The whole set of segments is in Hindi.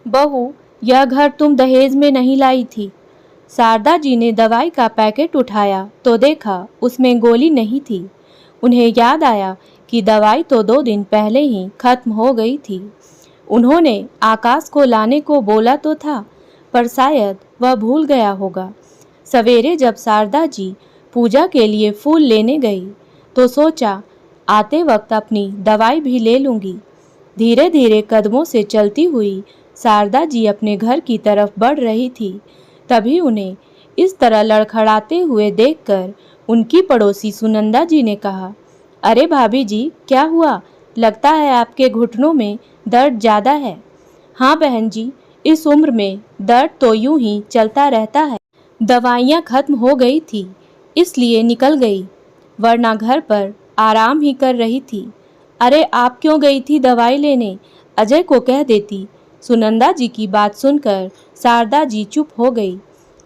बहू, यह घर तुम दहेज में नहीं लाई थी। शारदा जी ने दवाई का पैकेट उठाया तो देखा उसमें गोली नहीं थी। उन्हें याद आया कि दवाई तो 2 दिन पहले ही खत्म हो गई थी। उन्होंने आकाश को लाने को बोला तो था, पर शायद वह भूल गया होगा। सवेरे जब शारदा जी पूजा के लिए फूल लेने गई तो सोचा आते वक्त अपनी दवाई भी ले लूँगी। धीरे धीरे कदमों से चलती हुई शारदा जी अपने घर की तरफ बढ़ रही थी। तभी उन्हें इस तरह लड़खड़ाते हुए देखकर उनकी पड़ोसी सुनंदा जी ने कहा, अरे भाभी जी, क्या हुआ? लगता है आपके घुटनों में दर्द ज़्यादा है। हाँ बहन जी, इस उम्र में दर्द तो यूं ही चलता रहता है। दवाइयाँ खत्म हो गई थी इसलिए निकल गई, वरना घर पर आराम ही कर रही थी। अरे आप क्यों गई थी दवाई लेने? अजय को कह देती। सुनंदा जी की बात सुनकर शारदा जी चुप हो गई।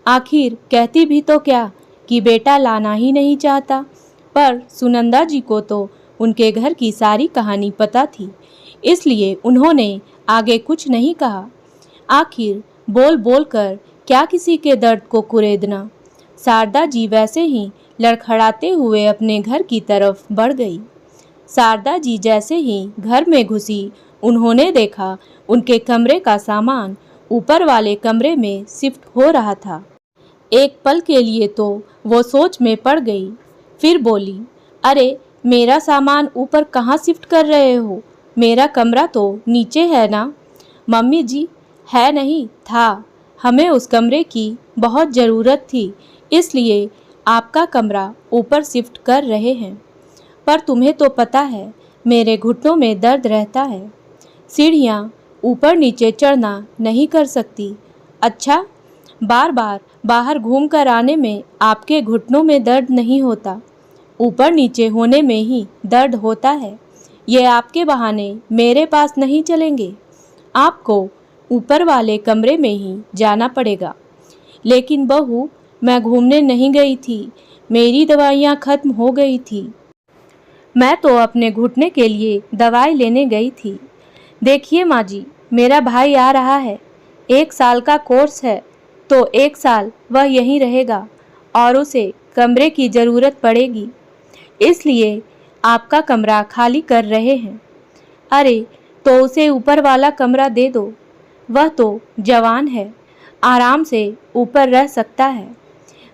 आखिर कहती भी तो क्या कि बेटा लाना ही नहीं चाहता, पर सुनंदा जी को तो उनके घर की सारी कहानी पता थी, इसलिए उन्होंने आगे कुछ नहीं कहा। आखिर बोल बोल कर क्या किसी के दर्द को कुरेदना। शारदा जी वैसे ही लड़खड़ाते हुए अपने घर की तरफ बढ़ गई। शारदा जी जैसे ही घर में घुसी, उन्होंने देखा उनके कमरे का सामान ऊपर वाले कमरे में शिफ्ट हो रहा था। एक पल के लिए तो वो सोच में पड़ गई, फिर बोली, अरे मेरा सामान ऊपर कहाँ शिफ्ट कर रहे हो? मेरा कमरा तो नीचे है ना। मम्मी जी, है नहीं था, हमें उस कमरे की बहुत ज़रूरत थी, इसलिए आपका कमरा ऊपर शिफ्ट कर रहे हैं। पर तुम्हें तो पता है मेरे घुटनों में दर्द रहता है, सीढ़ियाँ ऊपर नीचे चढ़ना नहीं कर सकती। अच्छा, बार बार बाहर घूम कर आने में आपके घुटनों में दर्द नहीं होता, ऊपर नीचे होने में ही दर्द होता है। ये आपके बहाने मेरे पास नहीं चलेंगे, आपको ऊपर वाले कमरे में ही जाना पड़ेगा। लेकिन बहू, मैं घूमने नहीं गई थी, मेरी दवाइयाँ खत्म हो गई थी। मैं तो अपने घुटने के लिए दवाई लेने गई थी। देखिए माँ जी, मेरा भाई आ रहा है, 1 साल का कोर्स है, तो 1 साल वह यहीं रहेगा और उसे कमरे की ज़रूरत पड़ेगी, इसलिए आपका कमरा खाली कर रहे हैं। अरे तो उसे ऊपर वाला कमरा दे दो, वह तो जवान है, आराम से ऊपर रह सकता है।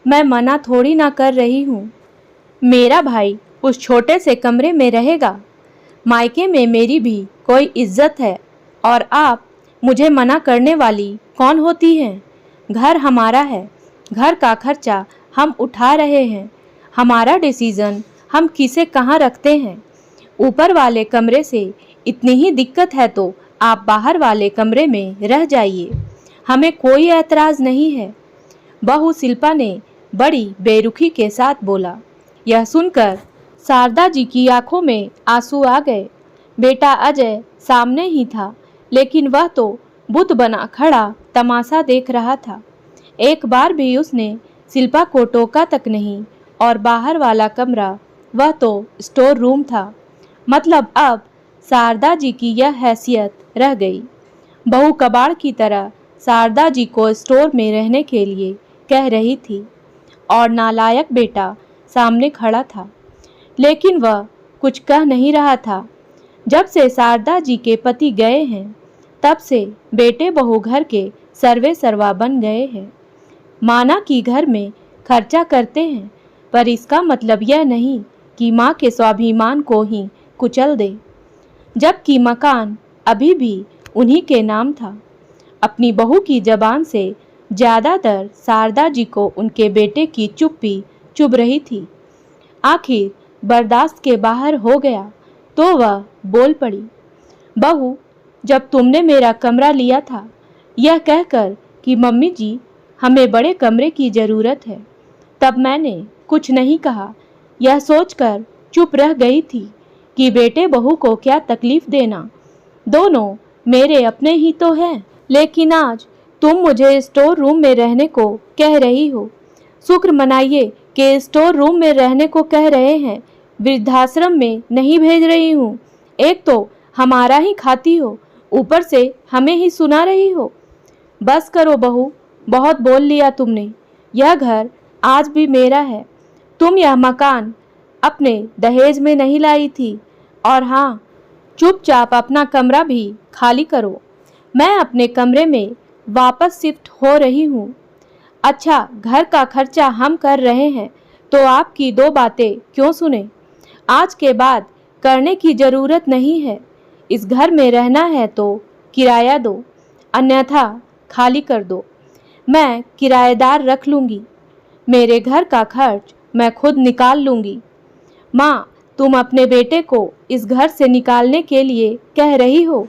मैं मना थोड़ी ना कर रही हूँ। मेरा भाई उस छोटे से कमरे में रहेगा। मायके में मेरी भी कोई इज्जत है, और आप मुझे मना करने वाली कौन होती हैं? घर हमारा है, घर का खर्चा हम उठा रहे हैं, हमारा डिसीज़न हम किसे कहाँ रखते हैं। ऊपर वाले कमरे से इतनी ही दिक्कत है तो आप बाहर वाले कमरे में रह जाइए, हमें कोई ऐतराज़ नहीं है। बहू शिल्पा ने बड़ी बेरुखी के साथ बोला। यह सुनकर शारदा जी की आंखों में आंसू आ गए। बेटा अजय सामने ही था, लेकिन वह तो बुत बना खड़ा तमाशा देख रहा था। एक बार भी उसने शिल्पा को टोका तक नहीं, और बाहर वाला कमरा वह तो स्टोर रूम था। मतलब अब शारदा जी की यह हैसियत रह गई। बहू कबाड़ की तरह शारदा जी को स्टोर में रहने के लिए कह रही थी, और नालायक बेटा सामने खड़ा था, लेकिन वह कुछ कह नहीं रहा था। जब से शारदा जी के पति गए हैं, तब से बेटे बहू घर के सर्वे सर्वा बन गए हैं। माना कि घर में खर्चा करते हैं, पर इसका मतलब यह नहीं कि माँ के स्वाभिमान को ही कुचल दे, जबकि मकान अभी भी उन्हीं के नाम था। अपनी बहू की जबान से ज़्यादातर शारदा जी को उनके बेटे की चुप्पी चुभ रही थी। आखिर बर्दाश्त के बाहर हो गया तो वह बोल पड़ी, बहू, जब तुमने मेरा कमरा लिया था यह कहकर कि मम्मी जी हमें बड़े कमरे की ज़रूरत है, तब मैंने कुछ नहीं कहा। यह सोचकर चुप रह गई थी कि बेटे बहू को क्या तकलीफ़ देना, दोनों मेरे अपने ही तो हैं। लेकिन आज तुम मुझे स्टोर रूम में रहने को कह रही हो। शुक्र मनाइए कि स्टोर रूम में रहने को कह रहे हैं, वृद्धाश्रम में नहीं भेज रही हूँ। एक तो हमारा ही खाती हो, ऊपर से हमें ही सुना रही हो। बस करो बहू, बहुत बोल लिया तुमने। यह घर आज भी मेरा है। तुम यह मकान अपने दहेज में नहीं लाई थी। और हाँ, चुपचाप अपना कमरा भी खाली करो। मैं अपने कमरे में वापस शिफ्ट हो रही हूँ। अच्छा, घर का खर्चा हम कर रहे हैं तो आपकी दो बातें क्यों सुने? आज के बाद करने की ज़रूरत नहीं है। इस घर में रहना है तो किराया दो, अन्यथा खाली कर दो। मैं किराएदार रख लूँगी। मेरे घर का खर्च मैं खुद निकाल लूँगी। माँ, तुम अपने बेटे को इस घर से निकालने के लिए कह रही हो?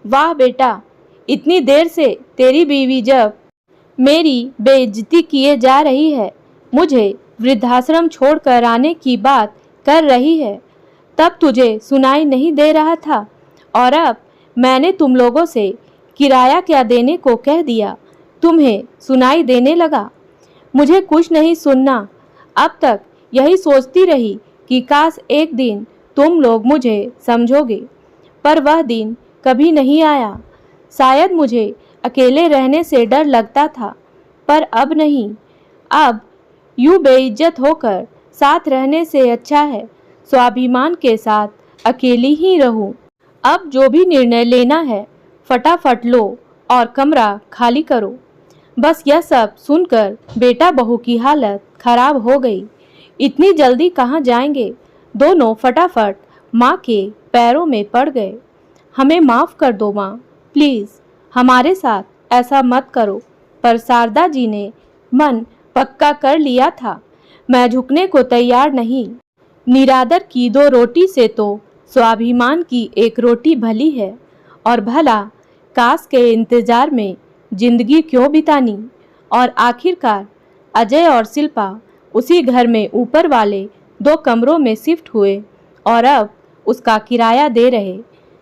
वाह बेटा, इतनी देर से तेरी बीवी जब मेरी बेइज्जती किए जा रही है, मुझे वृद्धाश्रम छोड़कर आने की बात कर रही है, तब तुझे सुनाई नहीं दे रहा था। और अब मैंने तुम लोगों से किराया क्या देने को कह दिया, तुम्हें सुनाई देने लगा। मुझे कुछ नहीं सुनना। अब तक यही सोचती रही कि काश एक दिन तुम लोग मुझे समझोगे, पर वह दिन कभी नहीं आया। शायद मुझे अकेले रहने से डर लगता था, पर अब नहीं। अब यूँ बेइज्जत होकर साथ रहने से अच्छा है स्वाभिमान के साथ अकेली ही रहूं। अब जो भी निर्णय लेना है फटाफट लो और कमरा खाली करो। बस यह सब सुनकर बेटा बहू की हालत खराब हो गई। इतनी जल्दी कहाँ जाएंगे? दोनों फटाफट माँ के पैरों में पड़ गए। हमें माफ़ कर दो माँ, प्लीज़ हमारे साथ ऐसा मत करो। पर शारदा जी ने मन पक्का कर लिया था। मैं झुकने को तैयार नहीं। निरादर की 2 रोटी से तो स्वाभिमान की 1 रोटी भली है। और भला काश के इंतजार में जिंदगी क्यों बितानी। और आखिरकार अजय और शिल्पा उसी घर में ऊपर वाले 2 कमरों में शिफ्ट हुए और अब उसका किराया दे रहे,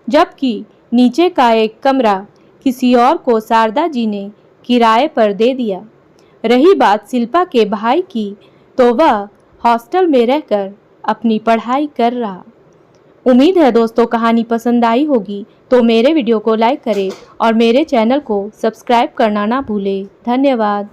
जबकि नीचे का 1 कमरा किसी और को शारदा जी ने किराए पर दे दिया। रही बात शिल्पा के भाई की, तो वह हॉस्टल में रहकर अपनी पढ़ाई कर रहा। उम्मीद है दोस्तों कहानी पसंद आई होगी, तो मेरे वीडियो को लाइक करें और मेरे चैनल को सब्सक्राइब करना ना भूलें। धन्यवाद।